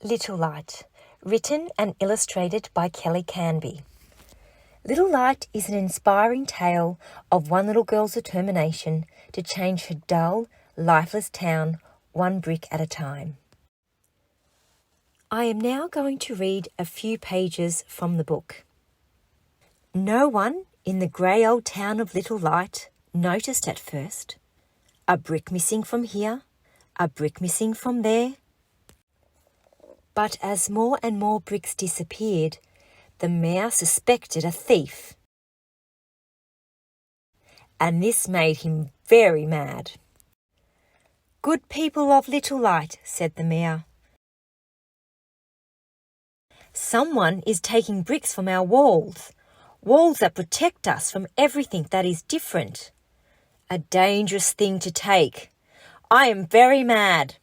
Little Light, written and illustrated by Kelly Canby. Little Light is an inspiring tale of one little girl's determination to change her dull, lifeless town one brick at a time. I am now going to read a few pages from the book. No one in the grey old town of Little Light noticed at first. A brick missing from here, a brick missing from there. But as more and more bricks disappeared, the mayor suspected a thief. And this made him very mad. "Good people of Little Light," said the mayor, "someone is taking bricks from our walls that protect us from everything that is different. A dangerous thing to take. I am very mad."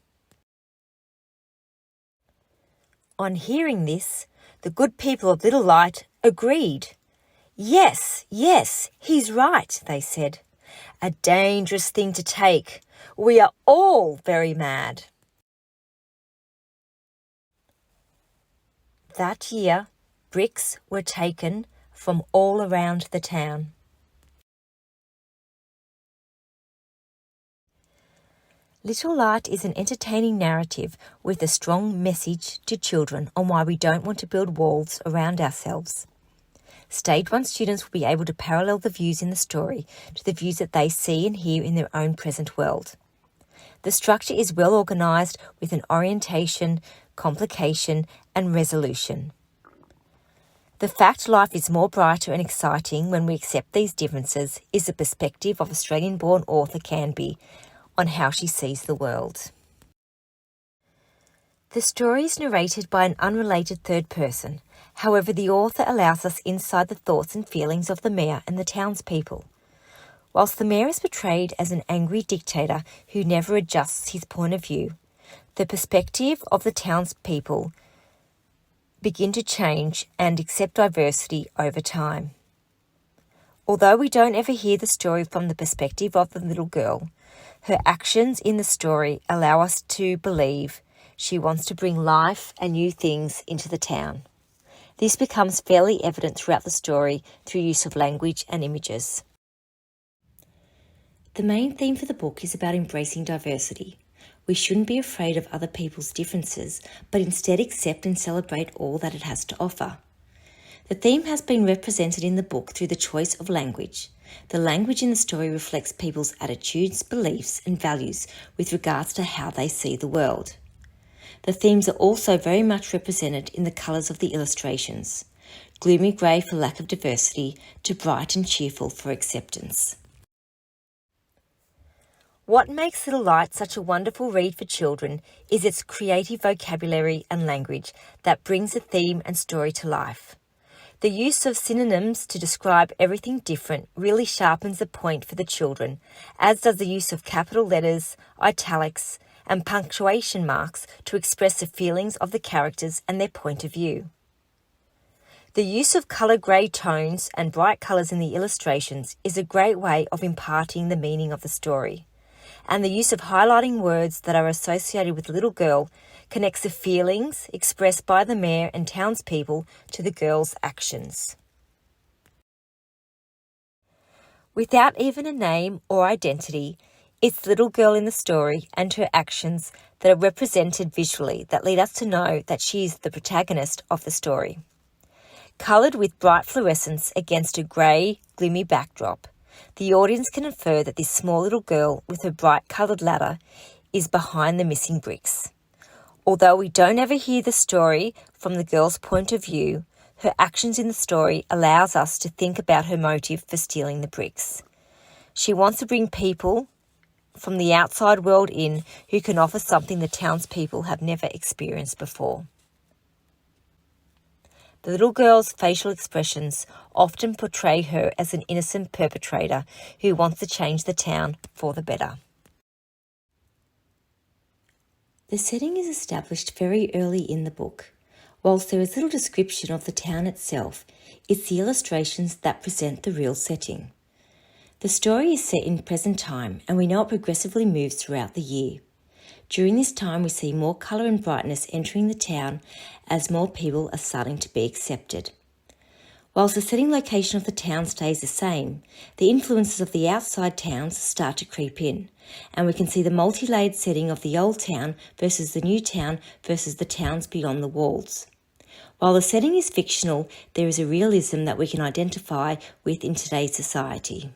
On hearing this, the good people of Little Light agreed. Yes, he's right," they said. "A dangerous thing to take. We are all very mad." That year, bricks were taken from all around the town. Little Light is an entertaining narrative with a strong message to children on why we don't want to build walls around ourselves. Stage 1 students will be able to parallel the views in the story to the views that they see and hear in their own present world. The structure is well organised with an orientation, complication and resolution. The fact life is more brighter and exciting when we accept these differences is the perspective of Australian-born author Canby on how she sees the world. The story is narrated by an unrelated third person. However, the author allows us inside the thoughts and feelings of the mayor and the townspeople. Whilst the mayor is portrayed as an angry dictator who never adjusts his point of view, the perspective of the townspeople begin to change and accept diversity over time. Although we don't ever hear the story from the perspective of the little girl, her actions in the story allow us to believe she wants to bring life and new things into the town. This becomes fairly evident throughout the story through use of language and images. The main theme for the book is about embracing diversity. We shouldn't be afraid of other people's differences, but instead accept and celebrate all that it has to offer. The theme has been represented in the book through the choice of language. The language in the story reflects people's attitudes, beliefs and values with regards to how they see the world. The themes are also very much represented in the colours of the illustrations, gloomy grey for lack of diversity to bright and cheerful for acceptance. What makes Little Light such a wonderful read for children is its creative vocabulary and language that brings the theme and story to life. The use of synonyms to describe everything different really sharpens the point for the children, as does the use of capital letters, italics, and punctuation marks to express the feelings of the characters and their point of view. The use of colour grey tones and bright colours in the illustrations is a great way of imparting the meaning of the story. And the use of highlighting words that are associated with the little girl connects the feelings expressed by the mayor and townspeople to the girl's actions. Without even a name or identity, it's the little girl in the story and her actions that are represented visually that lead us to know that she is the protagonist of the story. Coloured with bright fluorescence against a grey, gloomy backdrop, the audience can infer that this small little girl with her bright coloured ladder is behind the missing bricks. Although we don't ever hear the story from the girl's point of view, her actions in the story allows us to think about her motive for stealing the bricks. She wants to bring people from the outside world in who can offer something the townspeople have never experienced before. The little girl's facial expressions often portray her as an innocent perpetrator who wants to change the town for the better. The setting is established very early in the book. Whilst there is little description of the town itself, it's the illustrations that present the real setting. The story is set in present time and we know it progressively moves throughout the year. During this time, we see more colour and brightness entering the town as more people are starting to be accepted. Whilst the setting location of the town stays the same, the influences of the outside towns start to creep in, and we can see the multi-layered setting of the old town versus the new town versus the towns beyond the walls. While the setting is fictional, there is a realism that we can identify with in today's society.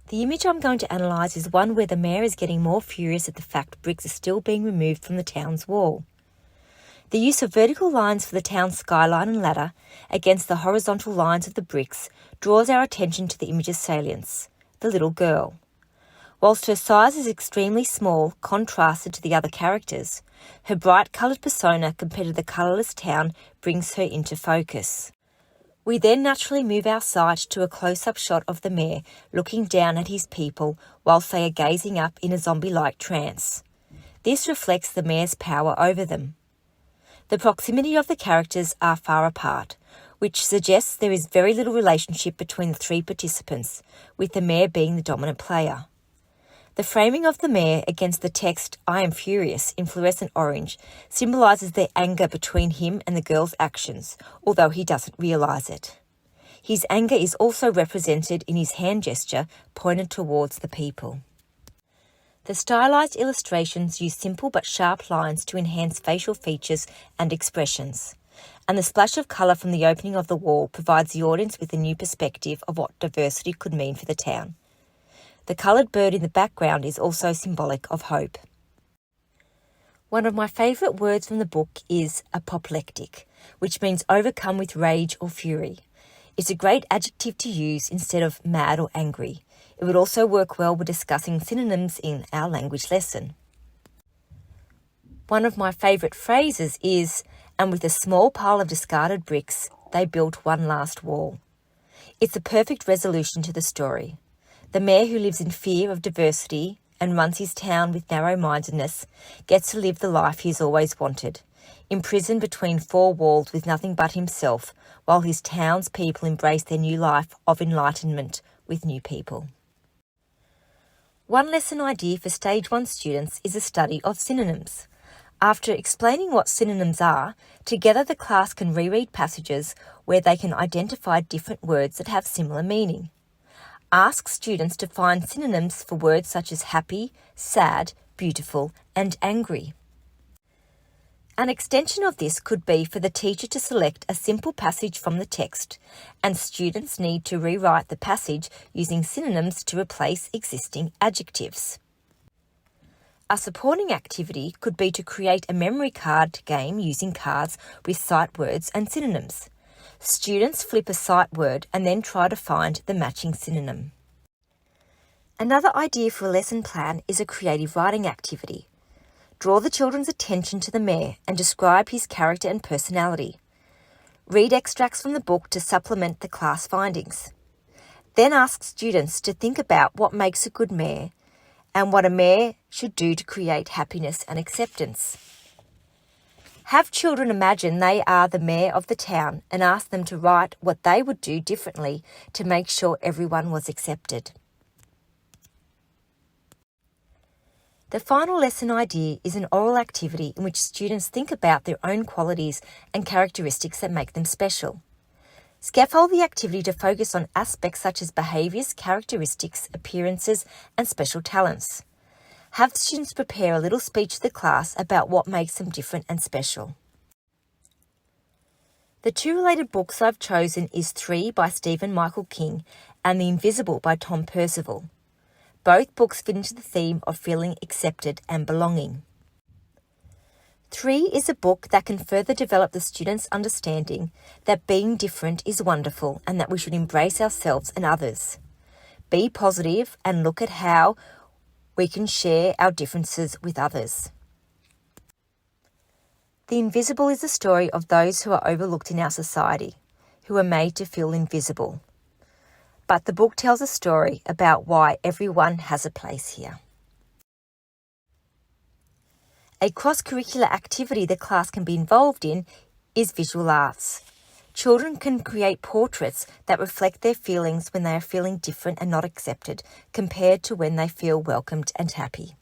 The image I'm going to analyse is one where the mayor is getting more furious at the fact bricks are still being removed from the town's wall. The use of vertical lines for the town's skyline and ladder against the horizontal lines of the bricks draws our attention to the image's salience, the little girl. Whilst her size is extremely small, contrasted to the other characters, her bright coloured persona compared to the colourless town brings her into focus. We then naturally move our sight to a close-up shot of the mayor looking down at his people whilst they are gazing up in a zombie-like trance. This reflects the mayor's power over them. The proximity of the characters are far apart, which suggests there is very little relationship between the three participants, with the mayor being the dominant player. The framing of the mayor against the text "I am furious" in fluorescent orange symbolises the anger between him and the girl's actions, although he doesn't realise it. His anger is also represented in his hand gesture pointed towards the people. The stylised illustrations use simple but sharp lines to enhance facial features and expressions, and the splash of colour from the opening of the wall provides the audience with a new perspective of what diversity could mean for the town. The coloured bird in the background is also symbolic of hope. One of my favourite words from the book is apoplectic, which means overcome with rage or fury. It's a great adjective to use instead of mad or angry. It would also work well with discussing synonyms in our language lesson. One of my favourite phrases is, "And with a small pile of discarded bricks, they built one last wall." It's a perfect resolution to the story. The mayor who lives in fear of diversity and runs his town with narrow-mindedness gets to live the life he's always wanted, imprisoned between four walls with nothing but himself, while his town's people embrace their new life of enlightenment with new people. One lesson idea for Stage 1 students is a study of synonyms. After explaining what synonyms are, together the class can reread passages where they can identify different words that have similar meaning. Ask students to find synonyms for words such as happy, sad, beautiful, and angry. An extension of this could be for the teacher to select a simple passage from the text, and students need to rewrite the passage using synonyms to replace existing adjectives. A supporting activity could be to create a memory card game using cards with sight words and synonyms. Students flip a sight word and then try to find the matching synonym. Another idea for a lesson plan is a creative writing activity. Draw the children's attention to the mayor and describe his character and personality. Read extracts from the book to supplement the class findings. Then ask students to think about what makes a good mayor and what a mayor should do to create happiness and acceptance. Have children imagine they are the mayor of the town and ask them to write what they would do differently to make sure everyone was accepted. The final lesson idea is an oral activity in which students think about their own qualities and characteristics that make them special. Scaffold the activity to focus on aspects such as behaviours, characteristics, appearances, and special talents. Have students prepare a little speech to the class about what makes them different and special. The two related books I've chosen is 3 by Stephen Michael King and The Invisible by Tom Percival. Both books fit into the theme of feeling accepted and belonging. 3 is a book that can further develop the student's understanding that being different is wonderful and that we should embrace ourselves and others. Be positive and look at how we can share our differences with others. The Invisible is the story of those who are overlooked in our society, who are made to feel invisible. But the book tells a story about why everyone has a place here. A cross-curricular activity the class can be involved in is visual arts. Children can create portraits that reflect their feelings when they are feeling different and not accepted, compared to when they feel welcomed and happy.